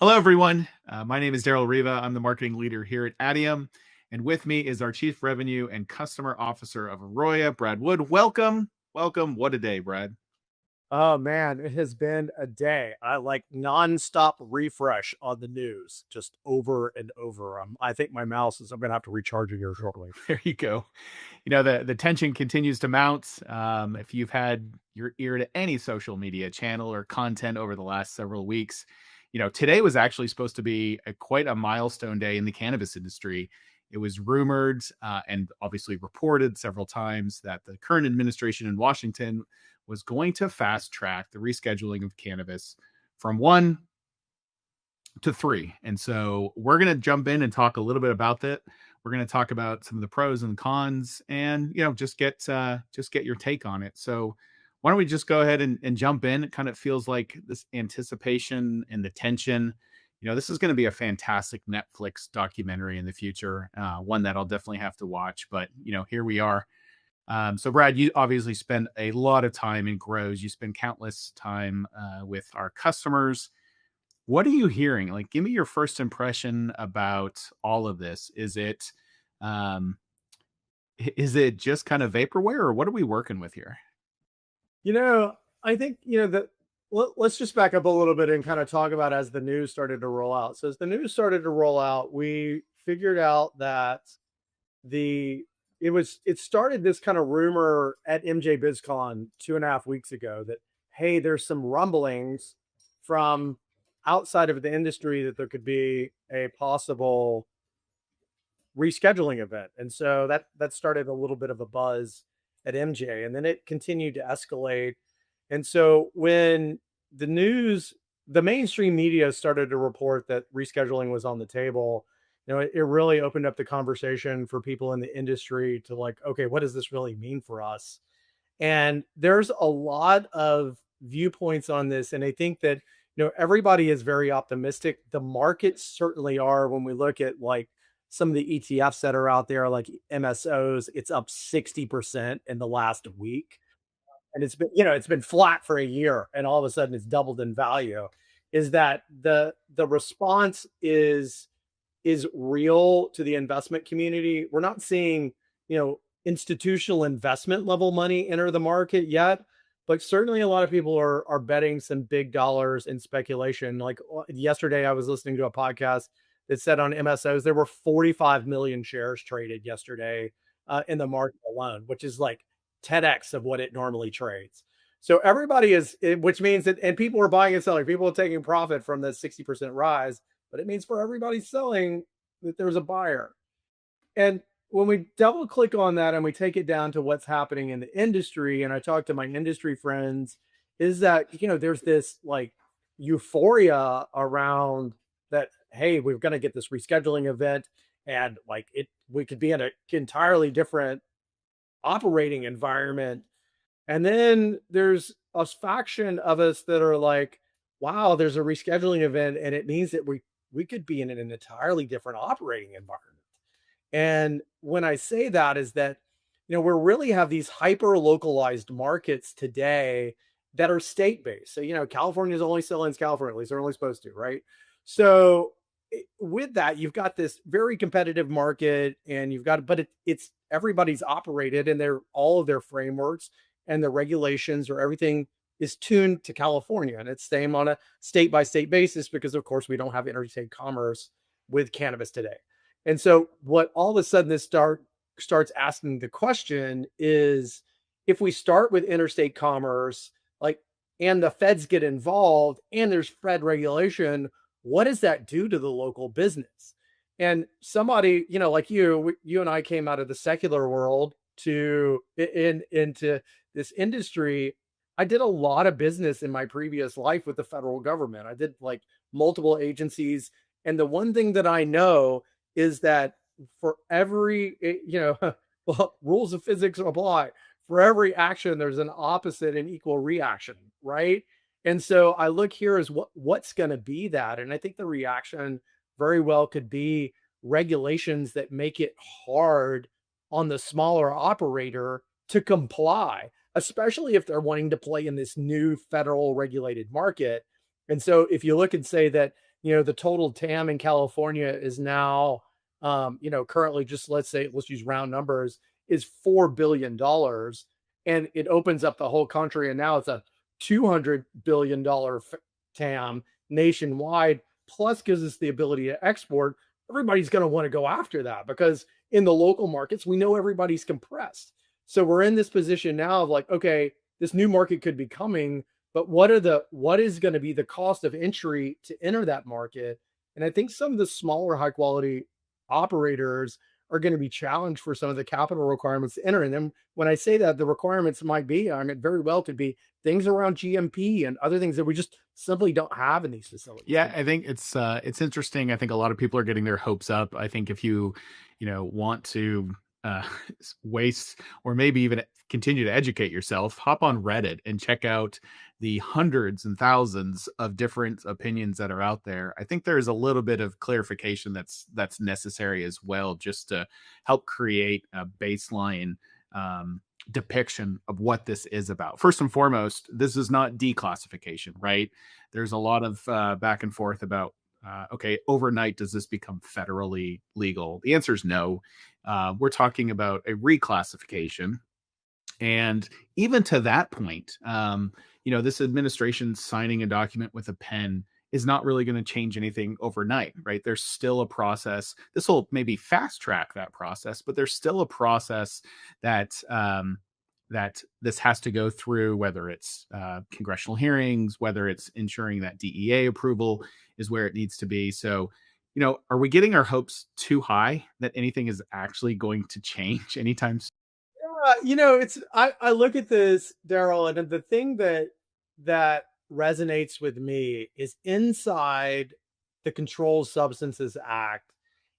Hello, everyone. My name is Daryl Riva. I'm the marketing leader here at Adium. And with me is our Chief Revenue and Customer Officer of Arroya, Brad Wood. Welcome. Welcome. What a day, Brad. Oh man, it has been a day. I like nonstop refresh on the news, just over and over. I think my mouse is. I'm gonna have to recharge it here shortly. There you go. The tension continues to mount. If you've had your ear to any social media channel or content over the last several weeks, today was actually supposed to be quite a milestone day in the cannabis industry. It was rumored and obviously reported several times that the current administration in Washington was going to fast track the rescheduling of cannabis from 1 to 3. And so we're going to jump in and talk a little bit about that. We're going to talk about some of the pros and cons and, just get your take on it. So why don't we just go ahead and jump in? It kind of feels like this anticipation and the tension. This is going to be a fantastic Netflix documentary in the future, one that I'll definitely have to watch. But, here we are. So, Brad, you obviously spend a lot of time in grows. You spend countless time with our customers. What are you hearing? Like, give me your first impression about all of this. Um, is it just kind of vaporware, or what are we working with here? You know, I think that. Let's just back up a little bit and kind of talk about as the news started to roll out. So as the news started to roll out, we figured out that it started this kind of rumor at MJ BizCon 2.5 weeks ago that, hey, there's some rumblings from outside of the industry that there could be a possible rescheduling event. And so that started a little bit of a buzz at MJ, and then it continued to escalate. And so when the mainstream media started to report that rescheduling was on the table, it really opened up the conversation for people in the industry to like, okay, what does this really mean for us? And there's a lot of viewpoints on this. And I think that, everybody is very optimistic. The markets certainly are. When we look at like some of the ETFs that are out there, like MSOs, it's up 60% in the last week. And it's been flat for a year, and all of a sudden it's doubled in value. Is that the response is real to the investment community? We're not seeing, institutional investment level money enter the market yet, but certainly a lot of people are betting some big dollars in speculation. Like yesterday, I was listening to a podcast that said on MSOs there were 45 million shares traded yesterday in the market alone, which is like 10x of what it normally trades. So everybody which means that, and people are buying and selling, people are taking profit from the 60% rise, but it means for everybody selling that there's a buyer. And when we double click on that and we take it down to what's happening in the industry, and I talk to my industry friends, is that, there's this like euphoria around that, hey, we're going to get this rescheduling event, and like we could be in an entirely different operating environment. And then there's a faction of us that are like, wow, there's a rescheduling event, and it means that we could be in an entirely different operating environment. And when I say that is that, we really have these hyper localized markets today that are state based. So, California's only selling in California, at least they're only supposed to, right? So with that, you've got this very competitive market, and but it's everybody's operated, and all of their frameworks and the regulations or everything is tuned to California, and it's staying on a state by state basis because, of course, we don't have interstate commerce with cannabis today. And so what all of a sudden this starts asking the question is, if we start with interstate commerce, like, and the feds get involved and there's Fed regulation, what does that do to the local business? And somebody, like you and I came out of the secular world into this industry. I did a lot of business in my previous life with the federal government. I did like multiple agencies. And the one thing that I know is that for every, well, rules of physics apply. For every action, there's an opposite and equal reaction, right? And so I look here as what's going to be that. And I think the reaction very well could be regulations that make it hard on the smaller operator to comply, especially if they're wanting to play in this new federal regulated market. And so if you look and say that, The total TAM in California is now, currently, just let's use round numbers, is $4 billion, and it opens up the whole country. And now it's a $200 billion TAM nationwide, plus gives us the ability to export. Everybody's going to want to go after that because in the local markets, we know everybody's compressed. So we're in this position now of like, okay, this new market could be coming, but what is going to be the cost of entry to enter that market? And I think some of the smaller high quality operators are going to be challenged for some of the capital requirements to enter. And then when I say that, the requirements might be, I mean, very well could be things around GMP and other things that we just simply don't have in these facilities Yeah, today. I think it's interesting. I think a lot of people are getting their hopes up. I think if you want to uh waste or maybe even continue to educate yourself, hop on Reddit and check out the hundreds and thousands of different opinions that are out there. I think there's a little bit of clarification that's necessary as well, just to help create a baseline depiction of what this is about. First and foremost, this is not declassification, right? There's a lot of back and forth about okay, overnight, does this become federally legal? The answer is no. We're talking about a reclassification. And even to that point, this administration signing a document with a pen is not really going to change anything overnight, right? There's still a process. This will maybe fast track that process, but there's still a process that this has to go through, whether it's congressional hearings, whether it's ensuring that DEA approval is where it needs to be. So, are we getting our hopes too high that anything is actually going to change anytime soon? I look at this, Daryl, and the thing that resonates with me is inside the Controlled Substances Act,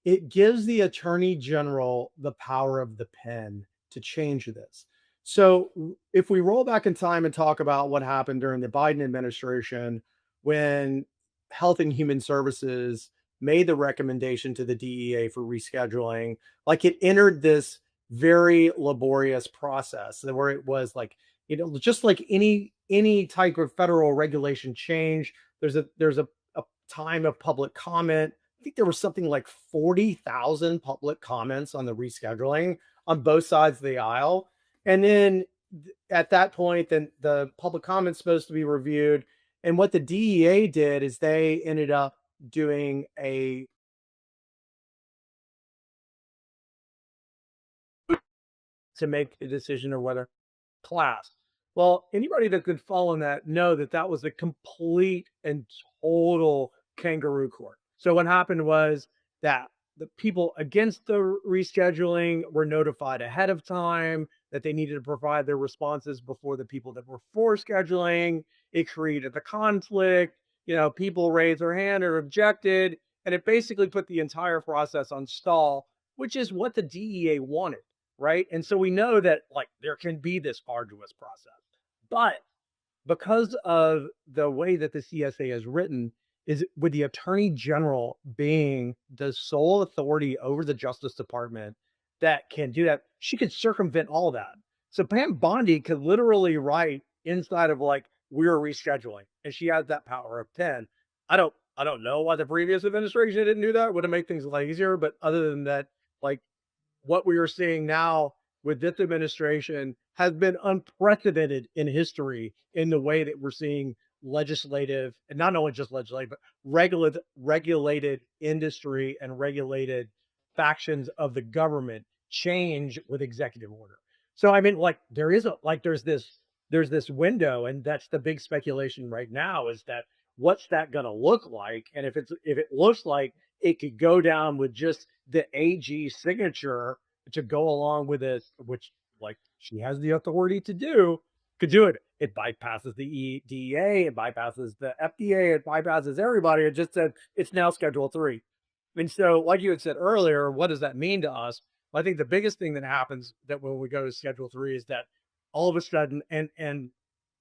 it gives the Attorney General the power of the pen to change this. So if we roll back in time and talk about what happened during the Biden administration when Health and Human Services made the recommendation to the DEA for rescheduling, like it entered this very laborious process where it was like, just like any type of federal regulation change, there's a time of public comment. I think there was something like 40,000 public comments on the rescheduling on both sides of the aisle. And then at that point, then the public comment's supposed to be reviewed. And what the DEA did is they ended up doing a to make a decision or whether class. Well, anybody that could fall in that know that that was a complete and total kangaroo court. So what happened was that the people against the rescheduling were notified ahead of time that they needed to provide their responses before the people that were for scheduling. It created the conflict. People raised their hand or objected, and it basically put the entire process on stall, which is what the DEA wanted, right? And so we know that like there can be this arduous process. But because of the way that the CSA is written, is with the attorney general being the sole authority over the Justice Department that can do that, she could circumvent all of that. So Pam Bondi could literally write inside of like we're rescheduling, and she has that power of 10. I don't know why the previous administration didn't do that. Would have made things a lot easier. But other than that, like what we are seeing now with this administration has been unprecedented in history in the way that we're seeing legislative, and not only just legislative, but regulated industry and regulated factions of the government change with executive order. So I mean, like there's this window, and that's the big speculation right now is that what's that going to look like? And if it looks like it could go down with just the AG signature to go along with it, which like she has the authority to do, could do it. It bypasses the DEA, it bypasses the FDA, it bypasses everybody. It just said it's now Schedule 3. And so, like you had said earlier, what does that mean to us? Well, I think the biggest thing that happens that when we go to Schedule 3 is that all of a sudden, and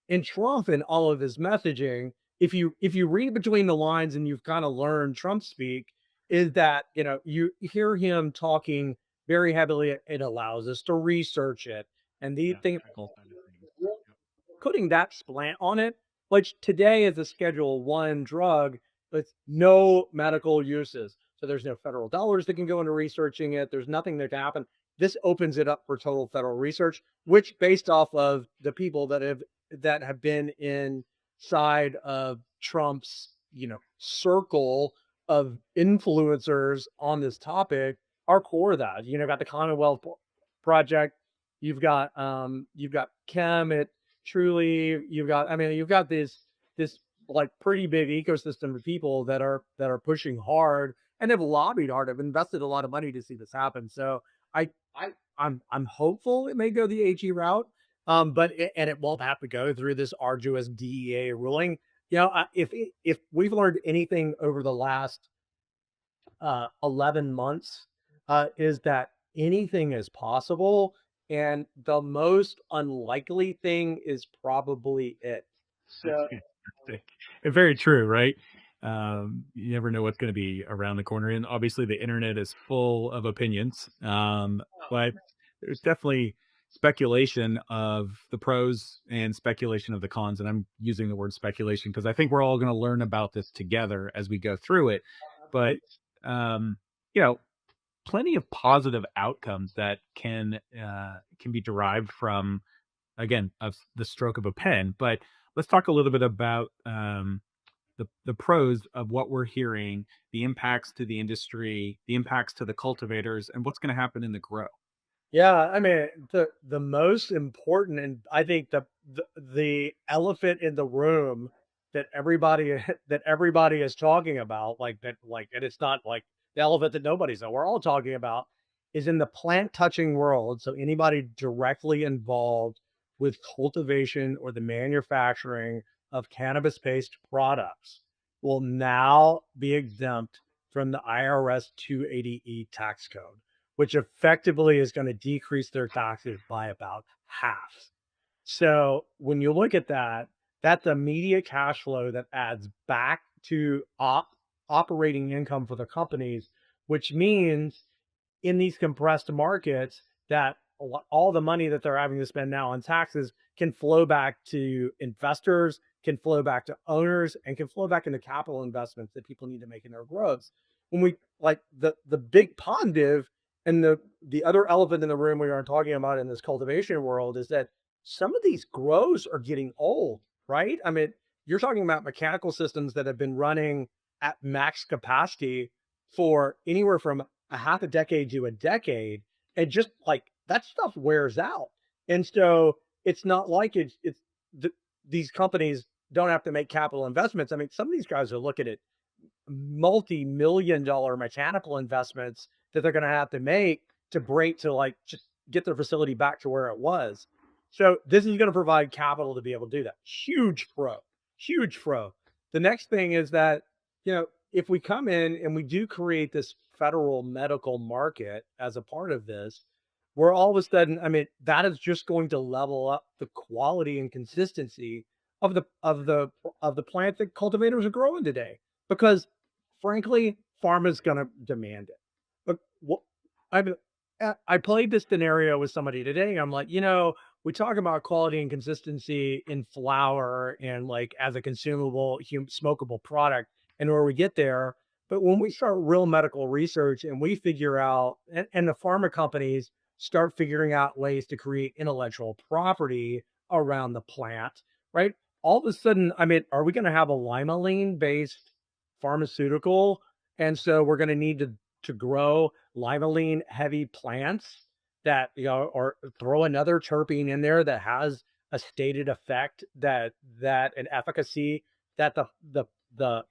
in Trump and all of his messaging, if you read between the lines and you've kind of learned Trump speak, is that you hear him talking very heavily. It allows us to research it, and these Yeah, things, technical side of things. putting that slant on it, like today is a Schedule 1 drug. it's no medical uses. So there's no federal dollars that can go into researching it. There's nothing that can happen. This opens it up for total federal research, which based off of the people that have been inside of Trump's, circle of influencers on this topic are core of that. Got the Commonwealth Project, you've got Chem at Truly, you've got this like pretty big ecosystem of people that are pushing hard and have lobbied hard, have invested a lot of money to see this happen. So I'm hopeful it may go the AG route, and it won't have to go through this arduous DEA ruling. If we've learned anything over the last 11 months, is that anything is possible, and the most unlikely thing is probably it. So And very true, right? You never know what's going to be around the corner, and obviously the internet is full of opinions. But there's definitely speculation of the pros and speculation of the cons, and I'm using the word speculation because I think we're all going to learn about this together as we go through it. But um, you know, plenty of positive outcomes that can be derived from, again, of the stroke of a pen. But let's talk a little bit about the pros of what we're hearing, the impacts to the industry, the impacts to the cultivators, and what's going to happen in the grow. yeah, the most important, and I think the elephant in the room that everybody that everybody is talking about, like that, like, and it's not like the elephant that nobody's know. We're all talking about is in the plant touching world. So anybody directly involved with cultivation or the manufacturing of cannabis based products will now be exempt from the IRS 280E tax code, which effectively is going to decrease their taxes by about half. So when you look at that, that's immediate cash flow that adds back to operating income for the companies, which means in these compressed markets that all the money that they're having to spend now on taxes can flow back to investors, can flow back to owners, and can flow back into capital investments that people need to make in their growths. When we like the big positive and the other elephant in the room we aren't talking about in this cultivation world is that some of these grows are getting old, right? You're talking about mechanical systems that have been running at max capacity for anywhere from a half a decade to a decade, and just like that stuff wears out. And so it's not like these companies don't have to make capital investments. Some of these guys are looking at multi-million-dollar mechanical investments that they're going to have to make to like just get their facility back to where it was. So this is going to provide capital to be able to do that. Huge pro, huge pro. The next thing is that, if we come in and we do create this federal medical market as a part of this, we're all of a sudden, that is just going to level up the quality and consistency of the plant that cultivators are growing today. Because frankly, pharma's going to demand it. But I played this scenario with somebody today. I'm like, we talk about quality and consistency in flower and like as a consumable, smokable product and where we get there. But when we start real medical research and we figure out, and the pharma companies start figuring out ways to create intellectual property around the plant, right? All of a sudden, are we going to have a limonene based pharmaceutical? And so we're going to need to grow limonene heavy plants that, or throw another terpene in there that has a stated effect that an efficacy that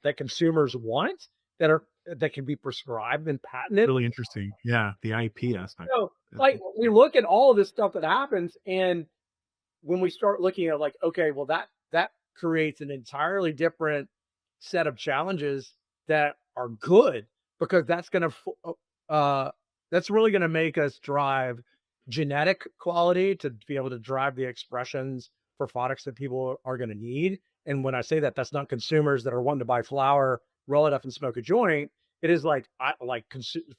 that consumers want, that can be prescribed and patented. Really interesting. Yeah, the IP aspect. So, like, we look at all of this stuff that happens, and when we start looking at like, okay, well, that creates an entirely different set of challenges that are good, because that's really going to make us drive genetic quality to be able to drive the expressions for products that people are going to need. And when I say that, that's not consumers that are wanting to buy flour, roll it up, and smoke a joint. It is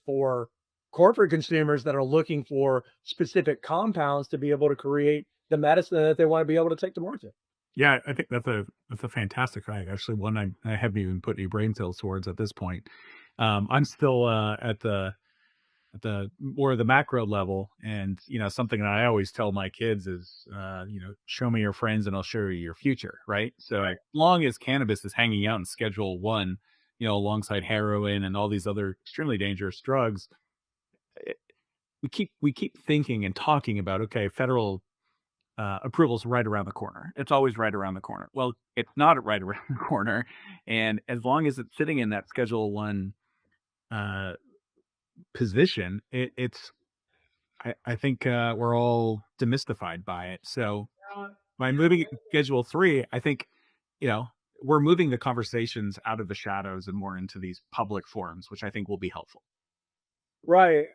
for corporate consumers that are looking for specific compounds to be able to create the medicine that they want to be able to take to market. Yeah, I think that's a fantastic fact. Actually, one I haven't even put any brain cells towards at this point. I'm still at the more of the macro level, and something that I always tell my kids is, show me your friends, and I'll show you your future. Right. So as long as cannabis is hanging out in Schedule One, alongside heroin and all these other extremely dangerous drugs, it, we keep thinking and talking about, okay, federal approval's right around the corner. It's always right around the corner. Well, it's not right around the corner, and as long as it's sitting in that Schedule One uh, position, it's I think we're all demystified by it. So by moving it to Schedule Three, I think you know we're moving the conversations out of the shadows and more into these public forums, which I think will be helpful. Right.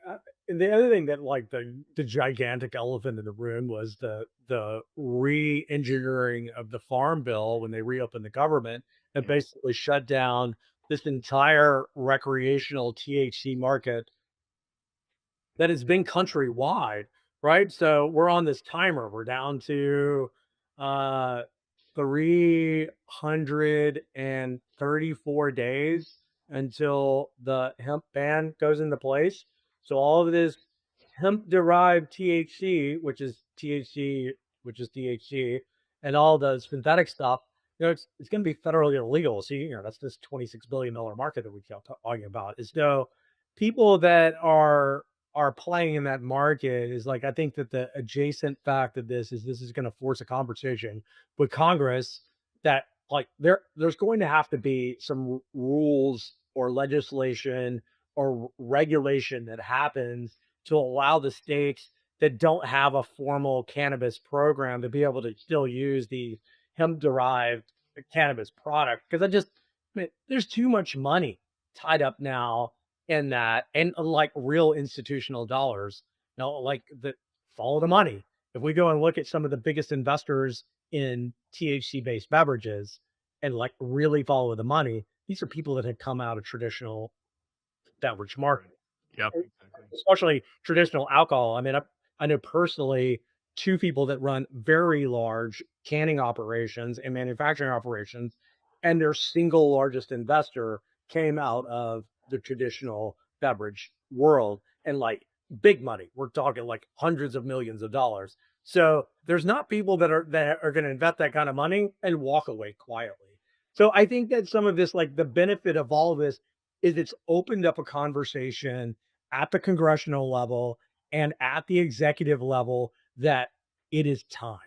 And the other thing that like the gigantic elephant in the room was the re-engineering of the farm bill when they reopened the government and basically shut down this entire recreational THC market that has been countrywide, right? So we're on this timer. We're down to uh 334 days until the hemp ban goes into place. So all of this hemp derived THC, which is THC, and all the synthetic stuff, it's going to be federally illegal. So, that's this $26 billion market that we kept talking about. Is so people that are playing in that market is like, I think that the adjacent fact of this is going to force a conversation with Congress that like there's going to have to be some rules or legislation or regulation that happens to allow the states that don't have a formal cannabis program to be able to still use the hemp derived cannabis product. Because I mean, there's too much money tied up now in that, and like real institutional dollars, like the follow the money. If we go and look at some of the biggest investors in THC based beverages and like really follow the money, these are people that had come out of traditional beverage market, Yep, exactly. especially traditional alcohol. I mean, I know personally two people that run very large canning operations and manufacturing operations, and their single largest investor came out of the traditional beverage world and like big money. We're talking like hundreds of millions of dollars. So there's not people that are going to invest that kind of money and walk away quietly. So I think that some of this, like the benefit of all of this, is it's opened up a conversation at the congressional level and at the executive level that it is time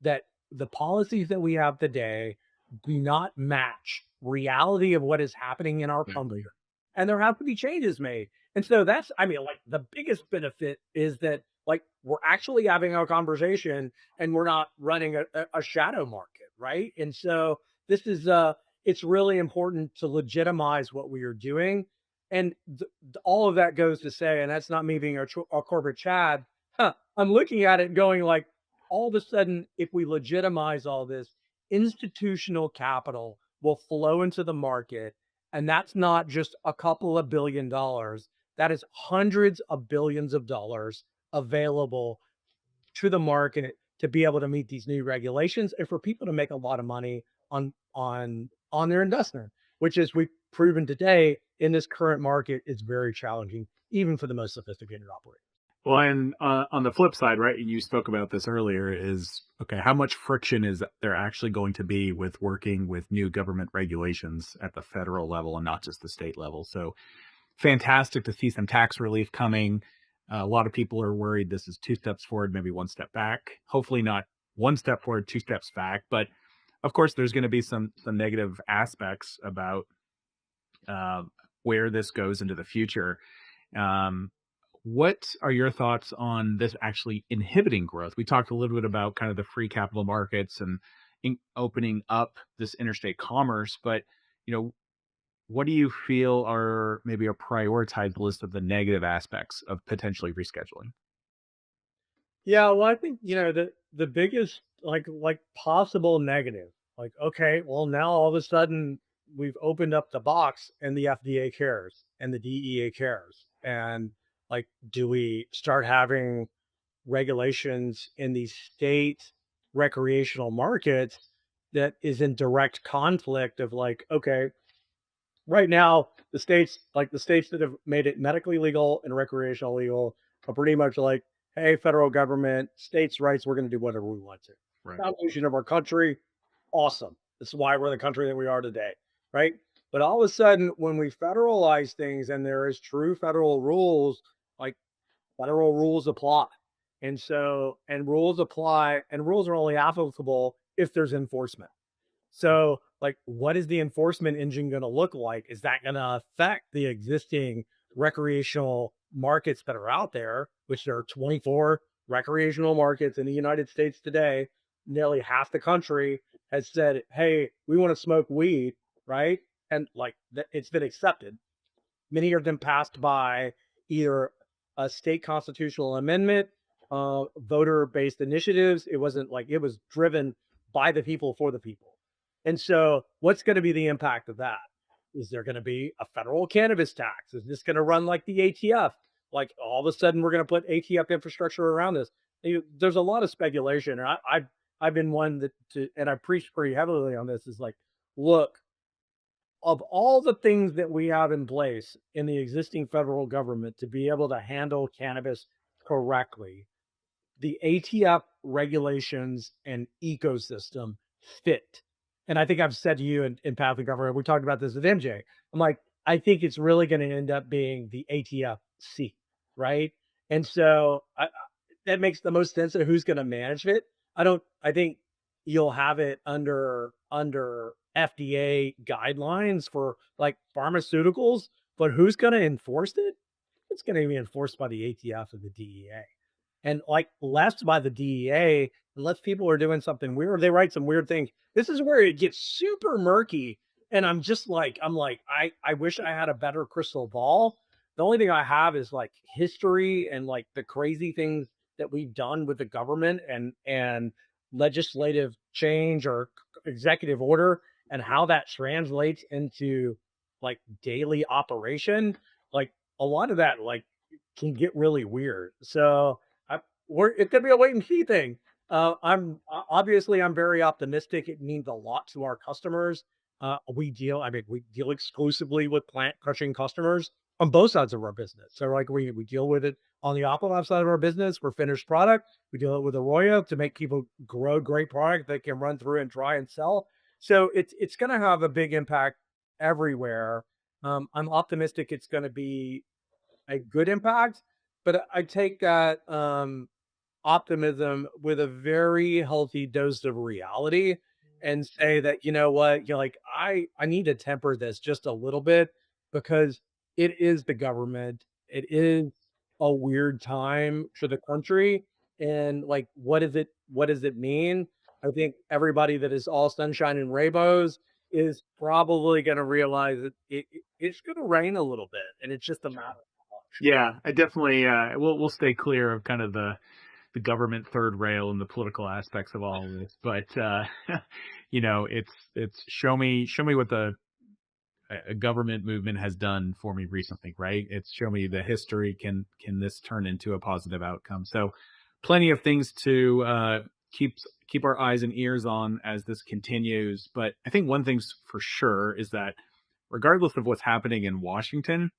that the policies that we have today do not match reality of what is happening in our country, and there have to be changes made. And so that's, I mean, like the biggest benefit is that like we're actually having a conversation and we're not running a shadow market, right? And so this is it's really important to legitimize what we are doing. And all of that goes to say, and that's not me being a corporate Chad. I'm looking at it going like, all of a sudden, if we legitimize all this, institutional capital will flow into the market. And that's not just a couple of $1 billion. That is hundreds of billions of dollars available to the market to be able to meet these new regulations and for people to make a lot of money on their investment, which is we've proven today in this current market is very challenging, even for the most sophisticated operators. Well, and on the flip side, right, you spoke about this earlier, is okay, how much friction is there actually going to be with working with new government regulations at the federal level and not just the state level? So fantastic to see some tax relief coming. A lot of people are worried this is two steps forward, maybe one step back. Hopefully not one step forward, two steps back. But of course, there's going to be some negative aspects about uh, where this goes into the future. Um, what are your thoughts on this actually inhibiting growth? We talked a little bit about kind of the free capital markets and opening up this interstate commerce, but you know, what do you feel are maybe a prioritized list of the negative aspects of potentially rescheduling? Yeah, well, I think the biggest like possible negative, like okay, well now all of a sudden we've opened up the box and the FDA cares and the DEA cares, and like do we start having regulations in these state recreational markets that is in direct conflict of like, okay, right now the states that have made it medically legal and recreational legal are pretty much like, hey, federal government, states' rights, we're going to do whatever we want to. Right. Foundation of our country, awesome. This is why we're the country that we are today, right? But all of a sudden, when we federalize things and there is true federal rules, like federal rules apply. And so, and rules apply, and rules are only applicable if there's enforcement. So, like, what is the enforcement engine going to look like? Is that going to affect the existing recreational markets that are out there, which there are 24 recreational markets in the United States today? Nearly half the country has said, hey, we want to smoke weed, right? And like, it's been accepted. Many of them passed by either a state constitutional amendment, voter based initiatives. It wasn't like it was driven by the people for the people. And so, what's going to be the impact of that? Is there going to be a federal cannabis tax? Is this going to run like the ATF? Like all of a sudden, we're going to put ATF infrastructure around this. There's a lot of speculation. And I've been one and I preached pretty heavily on this. Is like, look, of all the things that we have in place in the existing federal government to be able to handle cannabis correctly, the ATF regulations and ecosystem fit. And I think I've said to you in Path of Government, we talked about this with MJ. I'm like, I think it's really going to end up being the ATFC, right? And so that makes the most sense of who's going to manage it. I think you'll have it under FDA guidelines for like pharmaceuticals, but who's going to enforce it? It's going to be enforced by the ATF and the DEA. And like less by the DEA, unless people are doing something weird, they write some weird things. This is where it gets super murky. And I wish I had a better crystal ball. The only thing I have is like history and like the crazy things that we've done with the government and legislative change or executive order and how that translates into like daily operation. Like a lot of that like can get really weird. So it could be a wait and see thing. I'm very optimistic. It means a lot to our customers. We deal exclusively with plant crushing customers on both sides of our business. So like we deal with it on the Aqualab side of our business for finished product. We deal it with Arroyo to make people grow great product that can run through and dry and sell. So it's going to have a big impact everywhere. I'm optimistic it's going to be a good impact, but I take that optimism with a very healthy dose of reality and say that, you know what, you're like, I need to temper this just a little bit because it is the government. It is a weird time for the country. And like, what does it mean? I think everybody that is all sunshine and rainbows is probably going to realize that it's going to rain a little bit and it's just a matter of Yeah, I definitely we'll stay clear of kind of the government third rail and the political aspects of all of this. But it's show me what the a government movement has done for me recently, right? It's show me the history. Can this turn into a positive outcome? So plenty of things to keep our eyes and ears on as this continues. But I think one thing's for sure is that regardless of what's happening in Washington,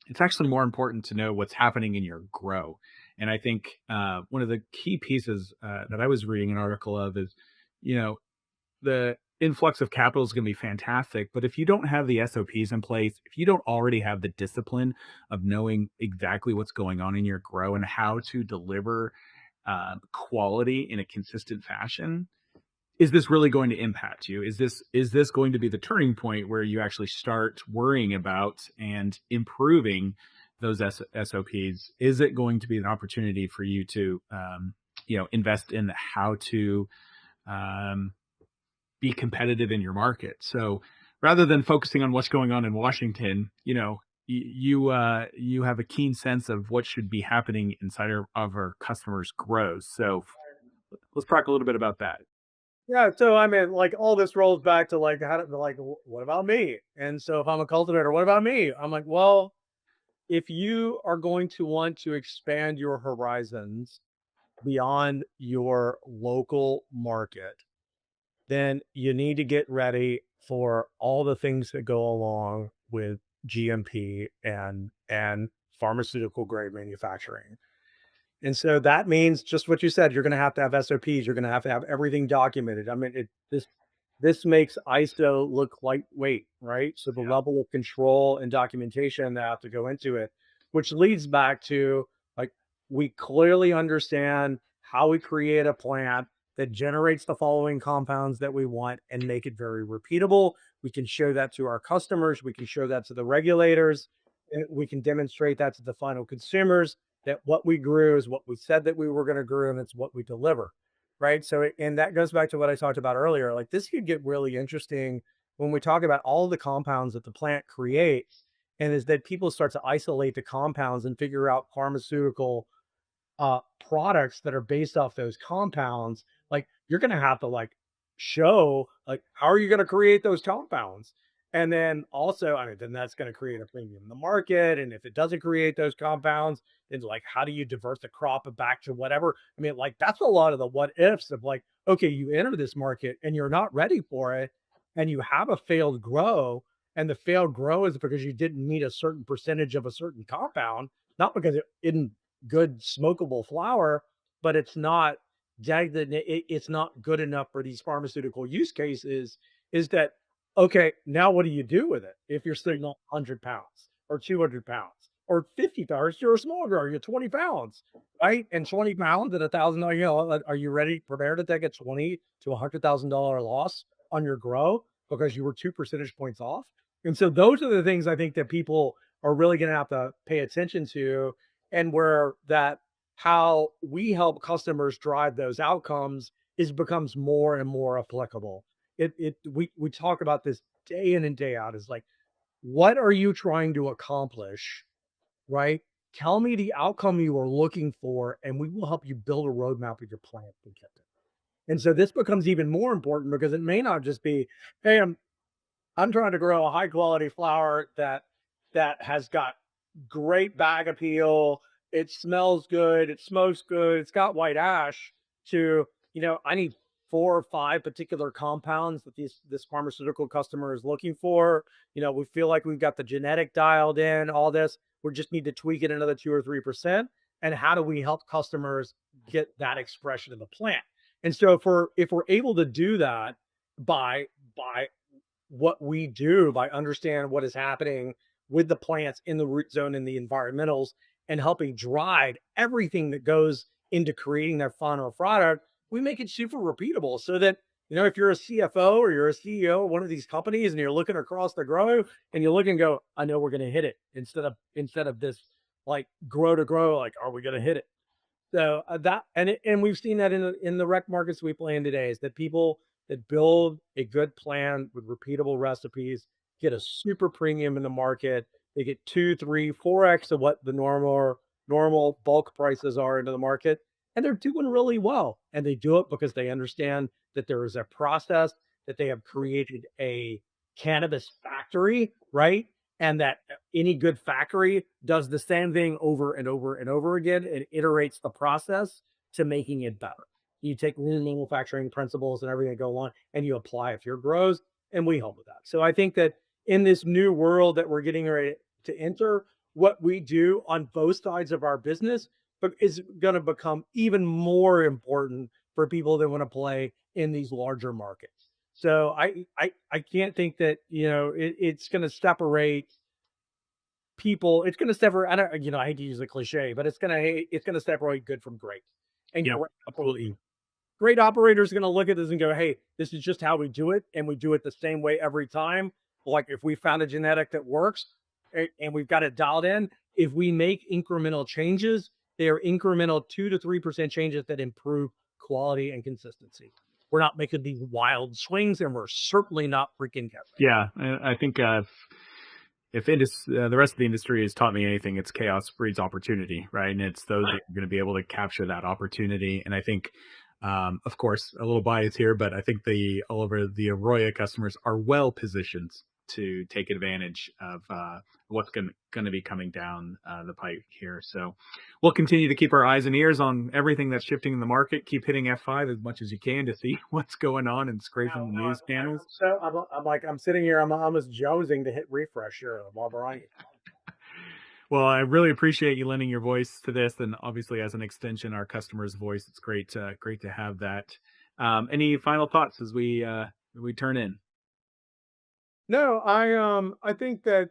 it's actually more important to know what's happening in your grow. And I think one of the key pieces that I was reading an article of is, the influx of capital is going to be fantastic. But if you don't have the SOPs in place, if you don't already have the discipline of knowing exactly what's going on in your grow and how to deliver quality in a consistent fashion, is this really going to impact you? Is this going to be the turning point where you actually start worrying about and improving those SOPs? Is it going to be an opportunity for you to invest in how to be competitive in your market? So rather than focusing on what's going on in Washington, you have a keen sense of what should be happening inside of our customers' grows. So let's talk a little bit about that. yeah. So I mean, like all this rolls back to like what about me? And so if I'm a cultivator, what about me? I'm like, well, if you are going to want to expand your horizons beyond your local market, then you need to get ready for all the things that go along with GMP and pharmaceutical grade manufacturing. And so that means just what you said, you're going to have SOPs, you're going to have everything documented. I mean, this makes ISO look lightweight, right? So the level of control and documentation that have to go into it, which leads back to like we clearly understand how we create a plant that generates the following compounds that we want and make it very repeatable. We can show that to our customers, we can show that to the regulators, and we can demonstrate that to the final consumers that what we grew is what we said that we were going to grow and it's what we deliver. Right. So, and that goes back to what I talked about earlier. Like this could get really interesting when we talk about all the compounds that the plant creates, and is that people start to isolate the compounds and figure out pharmaceutical products that are based off those compounds. Like you're going to have to like show like how are you going to create those compounds, and then also I mean then that's going to create a premium in the market. And if it doesn't create those compounds, then like how do you divert the crop back to whatever? I mean, like that's a lot of the what ifs of like, okay, you enter this market and you're not ready for it, and you have a failed grow, and the failed grow is because you didn't meet a certain percentage of a certain compound, not because it isn't good smokable flower, but it's not it's not good enough for these pharmaceutical use cases. Is that okay? Now what do you do with it if you're sitting on 100 pounds or 200 pounds or 50 pounds? You're a small grower, you're 20 pounds, right? And 20 pounds at $1,000, you know, are you prepared to take a 20 to $100,000 loss on your grow because you were 2 percentage points off? And so those are the things I think that people are really going to have to pay attention to, and where that how we help customers drive those outcomes is becomes more and more applicable. We talk about this day in and day out is like, what are you trying to accomplish, right? Tell me the outcome you are looking for, and we will help you build a roadmap of your plan to get there. And so this becomes even more important because it may not just be, hey, I'm trying to grow a high quality flower that has got great bag appeal. It smells good. It smokes good. It's got white ash. To you know, I need 4 or 5 particular compounds that this pharmaceutical customer is looking for. You know, we feel like we've got the genetic dialed in. All this, we just need to tweak it another 2 or 3%. And how do we help customers get that expression in the plant? And so if we're able to do that by what we do, by understanding what is happening with the plants in the root zone and the environmentals, and helping drive everything that goes into creating that final product, we make it super repeatable so that, you know, if you're a CFO or you're a CEO of one of these companies and you're looking across the grow and you look and go, I know we're going to hit it, instead of this like grow to grow, like, are we going to hit it? So and we've seen that in the rec markets we play in today, is that people that build a good plan with repeatable recipes get a super premium in the market. They get 2, 3, 4x of what the normal bulk prices are into the market, and they're doing really well. And they do it because they understand that there is a process, that they have created a cannabis factory, right? And that any good factory does the same thing over and over and over again and iterates the process to making it better. You take lean manufacturing principles and everything that go on and you apply it to your grows, and we help with that. So I think that in this new world that we're getting ready to enter, what we do on both sides of our business is going to become even more important for people that want to play in these larger markets. So I can't think that, you know, it's going to separate people. It's going to separate. I don't, you know, I hate to use a cliche, but it's going to separate good from great. And Yeah, absolutely. great operators are going to look at this and go, hey, this is just how we do it, and we do it the same way every time. Like if we found a genetic that works and we've got it dialed in, if we make incremental changes, they are incremental 2 to 3% changes that improve quality and consistency. We're not making these wild swings, and we're certainly not freaking guessing. Yeah, I think if the rest of the industry has taught me anything, it's chaos breeds opportunity, right? And it's those that are going to be able to capture that opportunity. And I think, of course, a little bias here, but I think all over the Arroyo customers are well positioned to take advantage of what's going to be coming down the pipe here. So we'll continue to keep our eyes and ears on everything that's shifting in the market. Keep hitting F5 as much as you can to see what's going on and scraping the news channels. So I'm sitting here, I'm almost jonesing to hit refresh here while we're on. Well, I really appreciate you lending your voice to this, and obviously as an extension, our customer's voice. It's great to have that. Any final thoughts as we turn in? No, I think that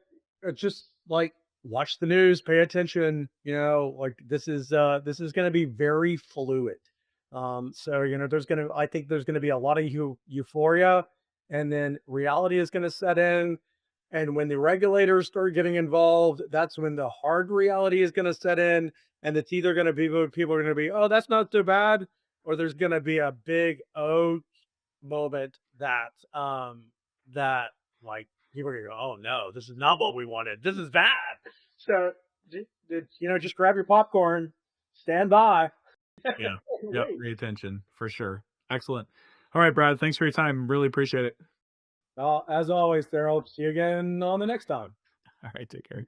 just like watch the news, pay attention. You know, like this is going to be very fluid. So you know, I think there's gonna be a lot of euphoria, and then reality is gonna set in. And when the regulators start getting involved, that's when the hard reality is gonna set in, and it's either gonna be people are gonna be, oh, that's not too bad, or there's gonna be a big oh moment that that like people are gonna go, oh no, this is not what we wanted. This is bad. So you know, just grab your popcorn, stand by. Yeah. Yep. Pay attention for sure. Excellent. All right, Brad. Thanks for your time. Really appreciate it. Well, as always, Daryl, see you again on the next time. All right. Take care.